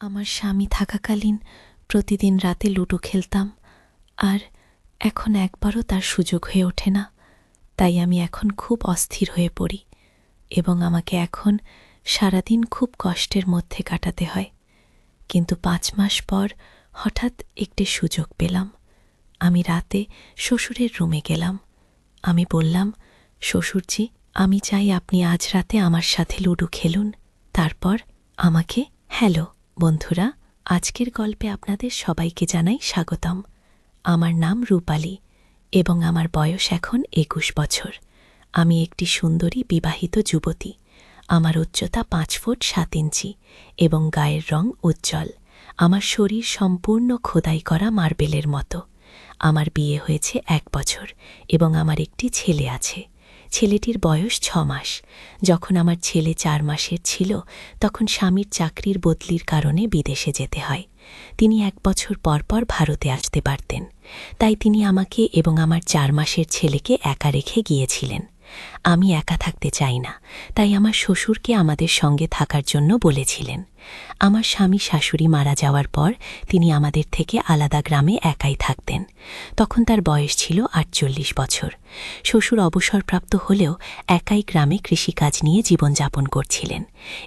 আমার স্বামী থাকাকালীন প্রতিদিন রাতে লুডো খেলতাম, আর এখন একবারও তার সুযোগ হয়ে ওঠে না। তাই আমি এখন খুব অস্থির হয়ে পড়ি এবং আমাকে এখন সারাদিন খুব কষ্টের মধ্যে কাটাতে হয়। কিন্তু 5 মাস পর হঠাৎ একটি সুযোগ পেলাম। আমি রাতে শ্বশুরের রুমে গেলাম। আমি বললাম, শ্বশুরজি, আমি চাই আপনি আজ রাতে আমার সাথে লুডো খেলুন। তারপর আমাকে হ্যালো বন্ধুরা, আজকের গল্পে আপনাদের সবাইকে জানাই স্বাগতম। আমার নাম রূপালী এবং আমার বয়স এখন 21 বছর। আমি একটি সুন্দরী বিবাহিত যুবতী। আমার উচ্চতা 5 ফুট 7 ইঞ্চি এবং গায়ের রং উজ্জ্বল। আমার শরীর সম্পূর্ণ খোদাই করা মার্বেলের মতো। আমার বিয়ে হয়েছে 1 বছর এবং আমার একটি ছেলে আছে। ছেলেটির বয়স 6 মাস। যখন আমার ছেলে 4 মাসের ছিল, তখন স্বামীর চাকরির বদলির কারণে বিদেশে যেতে হয়। তিনি 1 বছর পর পর ভারতে আসতে পারতেন। তাই তিনি আমাকে এবং আমার 4 মাসের ছেলেকে একা রেখে গিয়েছিলেন। আমি একা থাকতে চাই না, তাই আমার শ্বশুরকে আমাদের সঙ্গে থাকার জন্য বলেছিলেন। আমার স্বামী শাশুড়ি মারা যাওয়ার পর তিনি আমাদের থেকে আলাদা গ্রামে একাই থাকতেন। তখন তার বয়স ছিল 48 বছর। শ্বশুর অবসরপ্রাপ্ত হলেও একাই গ্রামে কৃষিকাজ নিয়ে জীবনযাপন করছিলেন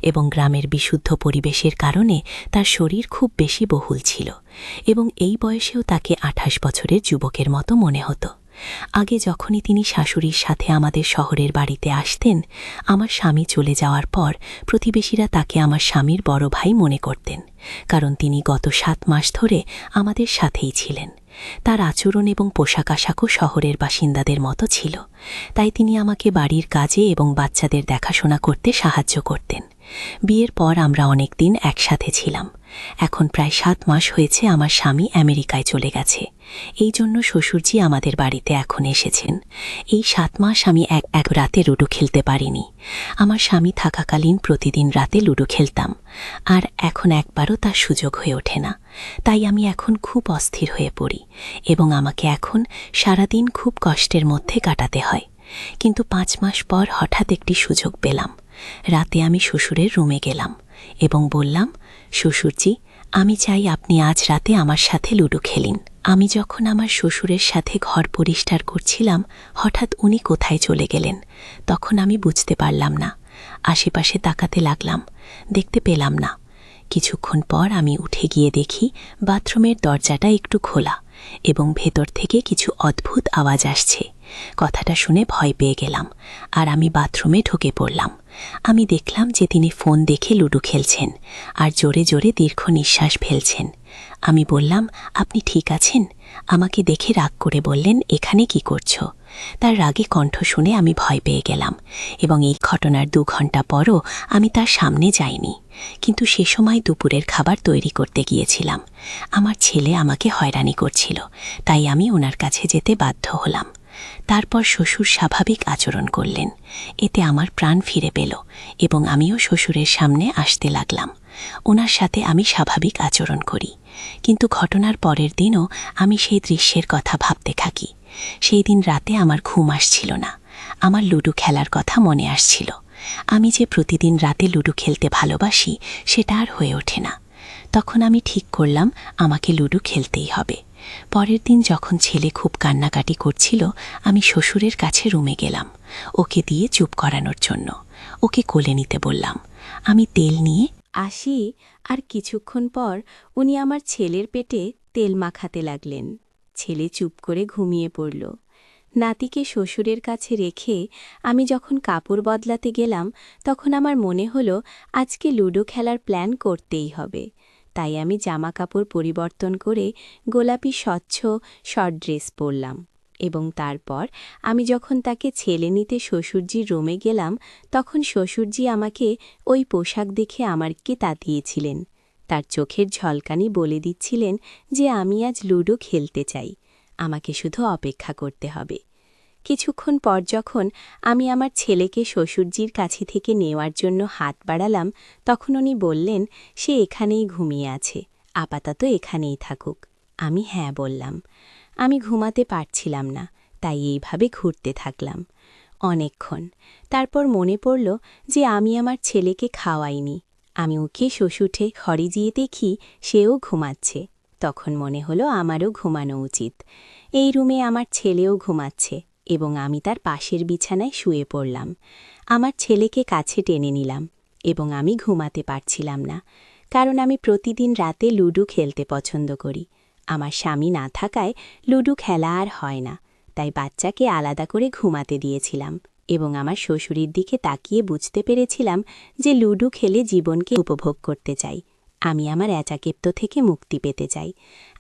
এবং গ্রামের বিশুদ্ধ পরিবেশের কারণে তার শরীর খুব বেশি বহুল ছিল এবং এই বয়সেও তাকে 28 বছরের যুবকের মতো মনে হতো। আগে যখনই তিনি শাশুড়ির সাথে আমাদের শহরের বাড়িতে আসতেন, আমার স্বামী চলে যাওয়ার পর প্রতিবেশীরা তাকে আমার স্বামীর বড় ভাই মনে করতেন, কারণ তিনি গত 7 মাস ধরে আমাদের সাথেই ছিলেন। তার আচরণ এবং পোশাক আশাকও শহরের বাসিন্দাদের মতো ছিল, তাই তিনি আমাকে বাড়ির কাজে এবং বাচ্চাদের দেখাশোনা করতে সাহায্য করতেন। বিয়ের পর আমরা অনেক দিন একসাথে ছিলাম। এখন প্রায় 7 মাস হয়েছে আমার স্বামী আমেরিকায় চলে গেছে। এই জন্য শ্বশুরজি আমাদের বাড়িতে এখন এসেছেন। এই 7 মাস আমি এক রাতে লুডো খেলতে পারিনি। আমার স্বামী থাকাকালীন প্রতিদিন রাতে লুডো খেলতাম, আর এখন একবারও তার সুযোগ হয়ে ওঠে না। তাই আমি এখন খুব অস্থির হয়ে পড়ি এবং আমাকে এখন সারাদিন খুব কষ্টের মধ্যে কাটাতে হয়। কিন্তু 5 মাস পর হঠাৎ একটি সুযোগ পেলাম। রাতে আমি শ্বশুরের রুমে গেলাম এবং বললাম, শ্বশুরজি, আমি চাই আপনি আজ রাতে আমার সাথে লুডো খেলিন। আমি যখন আমার শ্বশুরের সাথে ঘর পরিষ্কার করছিলাম, হঠাৎ উনি কোথায় চলে গেলেন। তখন আমি বুঝতে পারলাম না। আশেপাশে তাকাতে লাগলাম, দেখতে পেলাম না। কিছুক্ষণ পর আমি উঠে গিয়ে দেখি বাথরুমের দরজাটা একটু খোলা এবং ভেতর থেকে কিছু অদ্ভুত আওয়াজ আসছে। কথাটা শুনে ভয় পেয়ে গেলাম আর আমি বাথরুমে ঢুকে পড়লাম। আমি দেখলাম যে তিনি ফোন দেখে লুডো খেলছেন আর জোরে জোরে দীর্ঘ নিঃশ্বাস ফেলছেন। আমি বললাম, আপনি ঠিক আছেন? আমাকে দেখে রাগ করে বললেন, এখানে কি করছো? তার রাগে কণ্ঠ শুনে আমি ভয় পেয়ে গেলাম এবং এই ঘটনার 2 ঘন্টা পরও আমি তার সামনে যাইনি। কিন্তু সে সময় দুপুরের খাবার তৈরি করতে গিয়েছিলাম। আমার ছেলে আমাকে হয়রানি করছিল, তাই আমি ওনার কাছে যেতে বাধ্য হলাম। তারপর শ্বশুর স্বাভাবিক আচরণ করলেন। এতে আমার প্রাণ ফিরে পেল এবং আমিও শ্বশুরের সামনে আসতে লাগলাম। ওনার সাথে আমি স্বাভাবিক আচরণ করি। কিন্তু ঘটনার পরের দিনও আমি সেই দৃশ্যের কথা ভাবতে থাকি। সেই দিন রাতে আমার ঘুম আসছিল না। আমার লুডো খেলার কথা মনে আসছিল। আমি যে প্রতিদিন রাতে লুডো খেলতে ভালোবাসি, সেটা আর হয়ে ওঠে না। তখন আমি ঠিক করলাম আমাকে লুডো খেলতেই হবে। পরের দিন যখন ছেলে খুব কান্নাকাটি করছিল, আমি শ্বশুরের কাছে রুমে গেলাম ওকে দিয়ে চুপ করানোর জন্য। ওকে কোলে নিতে বললাম। আমি তেল নিয়ে আসি, আর কিছুক্ষণ পর উনি আমার ছেলের পেটে তেল মাখাতে লাগলেন। ছেলে চুপ করে ঘুমিয়ে পড়ল। নাতিকে শ্বশুরের কাছে রেখে আমি যখন কাপড় বদলাতে গেলাম, তখন আমার মনে হলো আজকে লুডো খেলার প্ল্যান করতেই হবে। তাই আমি জামা কাপড় পরিবর্তন করে গোলাপি স্বচ্ছ শর্ট ড্রেস পরলাম এবং তারপর আমি যখন তাকে ছেলে নিতে শ্বশুরজির রুমে গেলাম, তখন শ্বশুরজি আমাকে ওই পোশাক দেখে আমারকে তাকিয়েছিলেন। তার চোখের ঝলকানি বলে দিচ্ছিলেন যে আমি আজ লুডো খেলতে চাই, আমাকে শুধু অপেক্ষা করতে হবে। কিছুক্ষণ পর যখন আমি আমার ছেলেকে শ্বশুরজির কাছে থেকে নেওয়ার জন্য হাত বাড়ালাম, তখন উনি বললেন সে এখানেই ঘুমিয়ে আছে, আপাতত এখানেই থাকুক। আমি হ্যাঁ বললাম। আমি ঘুমাতে পারছিলাম না, তাই এইভাবে ঘুরতে থাকলাম অনেকক্ষণ। তারপর মনে পড়ল যে আমি আমার ছেলেকে খাওয়াইনি। আমি ওকে শ্বশুরঠে ঘরে গিয়ে দেখি সেও ঘুমাচ্ছে। তখন মনে হলো আমারও ঘুমানো উচিত। এই রুমে আমার ছেলেও ঘুমাচ্ছে এবং আমি তার পাশের বিছানায় শুয়ে পড়লাম। আমার ছেলেকে কাছে টেনে নিলাম এবং আমি ঘুমাতে পারছিলাম না, কারণ আমি প্রতিদিন রাতে লুডো খেলতে পছন্দ করি। আমার স্বামী না থাকায় লুডো খেলা আর হয় না, তাই বাচ্চাকে আলাদা করে ঘুমাতে দিয়েছিলাম এবং আমার শ্বশুরের দিকে তাকিয়ে বুঝতে পেরেছিলাম যে লুডো খেলে জীবনকে উপভোগ করতে চাই। আমি আমার একাকিত্ব থেকে মুক্তি পেতে চাই।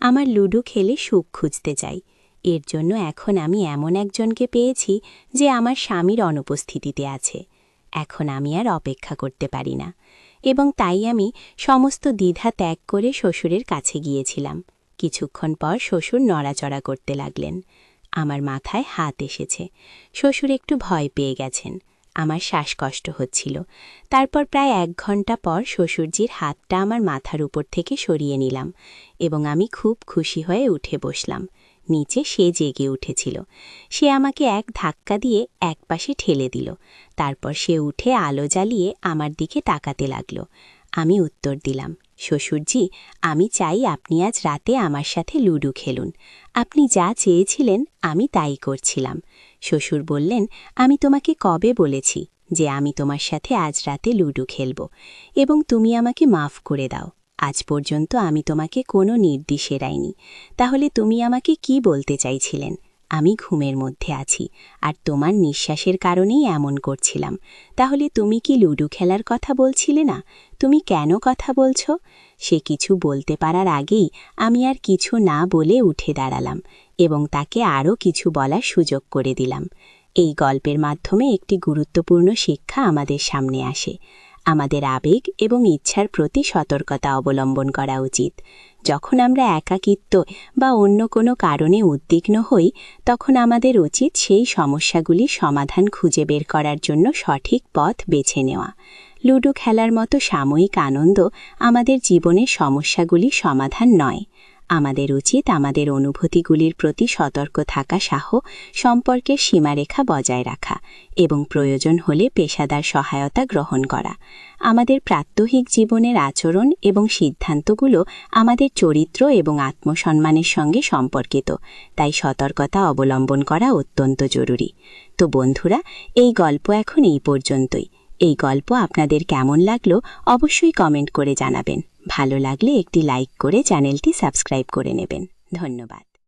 আমার লুডো খেলে সুখ খুঁজতে চাই। এর জন্য এখন আমি এমন একজনকে পেয়েছি যে আমার স্বামীর অনুপস্থিতিতে আছে। এখন আমি আর অপেক্ষা করতে পারি না এবং তাই আমি সমস্ত দ্বিধা ত্যাগ করে শ্বশুরের কাছে গিয়েছিলাম। কিছুক্ষণ পর শ্বশুর নড়াচড়া করতে লাগলেন। আমার মাথায় হাত এসেছে। শ্বশুর একটু ভয় পেয়ে গেছেন। আমার শ্বাসকষ্ট হচ্ছিল। তারপর প্রায় 1 ঘন্টা পর শ্বশুরজির হাতটা আমার মাথার উপর থেকে সরিয়ে নিলাম এবং আমি খুব খুশি হয়ে উঠে বসলাম। নিচে সে জেগে উঠেছিল। সে আমাকে এক ধাক্কা দিয়ে একপাশে ঠেলে দিল। তারপর সে উঠে আলো জ্বালিয়ে আমার দিকে তাকাতে লাগল। আমি উত্তর দিলাম, শ্বশুরজি, আমি চাই আপনি আজ রাতে আমার সাথে লুডো খেলুন। আপনি যা চেয়েছিলেন আমি তাই করছিলাম। শ্বশুর বললেন, আমি তোমাকে কবে বলেছি যে আমি তোমার সাথে আজ রাতে লুডো খেলব এবং তুমি আমাকে মাফ করে দাও। আজ পর্যন্ত আমি তোমাকে কোনো নির্দেশ দেইনি। তাহলে তুমি আমাকে কি বলতে চাইছিলেন? আমি ঘুমের মধ্যে আছি আর তোমার নিঃশ্বাসের কারণেই এমন করছিলাম। তাহলে তুমি কি লুডো খেলার কথা বলছিলে না? তুমি কেন কথা বলছো? সে কিছু বলতে পারার আগেই আমি আর কিছু না বলে উঠে দাঁড়ালাম এবং তাকে আরও কিছু বলার সুযোগ করে দিলাম। এই গল্পের মাধ্যমে একটি গুরুত্বপূর্ণ শিক্ষা আমাদের সামনে আসে। আমাদের আবেগ এবং ইচ্ছার প্রতি সতর্কতা অবলম্বন করা উচিত। যখন আমরা একাকিত্ব বা অন্য কোনো কারণে উদ্বিগ্ন হই, তখন আমাদের উচিত সেই সমস্যাগুলির সমাধান খুঁজে বের করার জন্য সঠিক পথ বেছে নেওয়া। লুডো খেলার মতো সাময়িক আনন্দ আমাদের জীবনের সমস্যাগুলির সমাধান নয়। আমাদের উচিত আমাদের অনুভূতিগুলির প্রতি সতর্ক থাকা সহ সম্পর্কের সীমারেখা বজায় রাখা এবং প্রয়োজন হলে পেশাদার সহায়তা গ্রহণ করা। আমাদের প্রাত্যহিক জীবনের আচরণ এবং সিদ্ধান্তগুলো আমাদের চরিত্র এবং আত্মসম্মানের সঙ্গে সম্পর্কিত, তাই সতর্কতা অবলম্বন করা অত্যন্ত জরুরি। তো বন্ধুরা, এই গল্প এখন এই পর্যন্তই। এই গল্প আপনাদের কেমন লাগলো অবশ্যই কমেন্ট করে জানাবেন। ভালো লাগলে একটি লাইক করে চ্যানেলটি সাবস্ক্রাইব করে নেবেন। ধন্যবাদ।